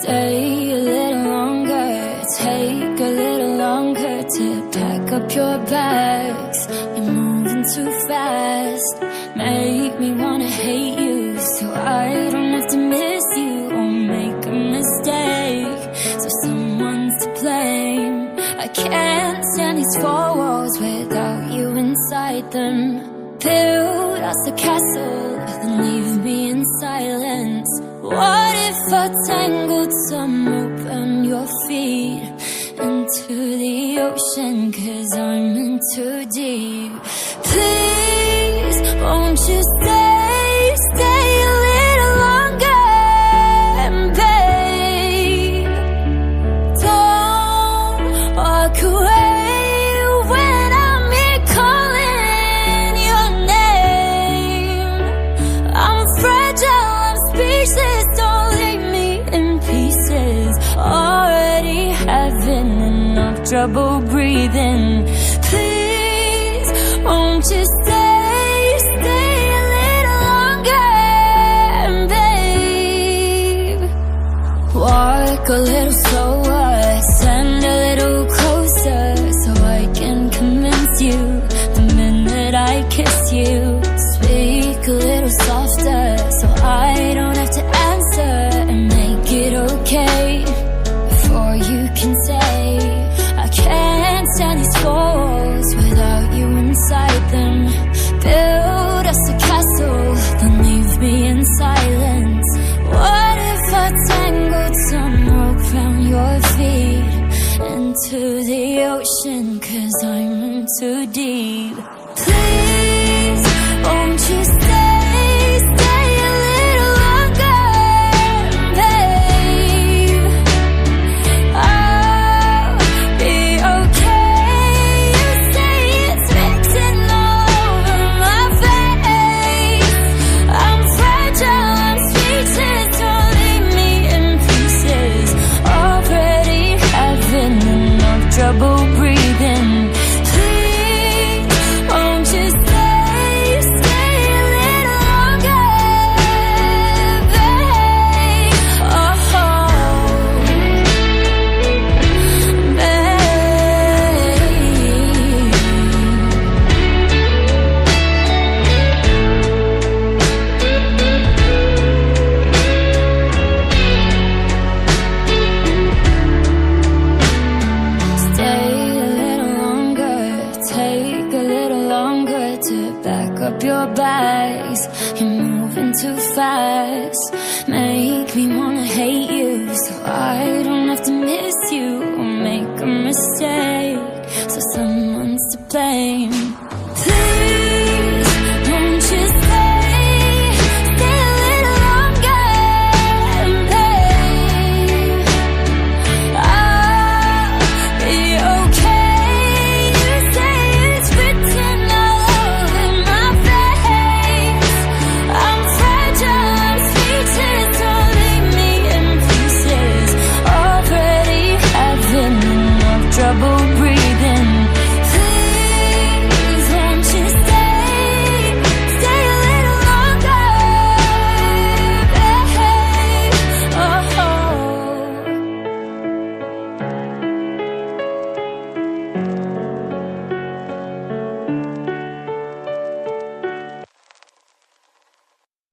Stay a little longer, take a little longer to pack up your bags. You're moving too fast, make me wanna hate you, so I don't have to miss you or make a mistake. So someone's to blame. I can't stand these four walls without you inside them. Build us a castle, then leave me in silence. What if I tangled some rope on your feet into the ocean, 'cause I'm in too deep. Please, won't you stay a little longer, babe. Don't walk away when I'm here calling your name. I'm fragile, I'm speechless, don't leave me in pieces. Already having enough trouble breathing. Please, won't you stay a little longer, babe. Walk a little slower, stand a little closer, so I can convince you the minute I kiss you. Speak a little softer, so I don't have to answer, and make it okay before you can say I can't stand these walls without you inside them. Build us a castle, then leave me in silence. What if I tangled some rope round your feet into the ocean, 'cause I'm in too deep. Please, won't you stay a little longer, babe. I'll be okay. You say it's written all over my face. I'm fragile, I'm speechless, don't leave me in pieces. Already having enough trouble breathing. Please, won't you stay a little longer, babe. Oh, babe. Stay a little longer, take a little longer to back up your bags. You're moving too fast, make me wanna hate you, so I don't have to miss you or make a mistake. So someone's to blame.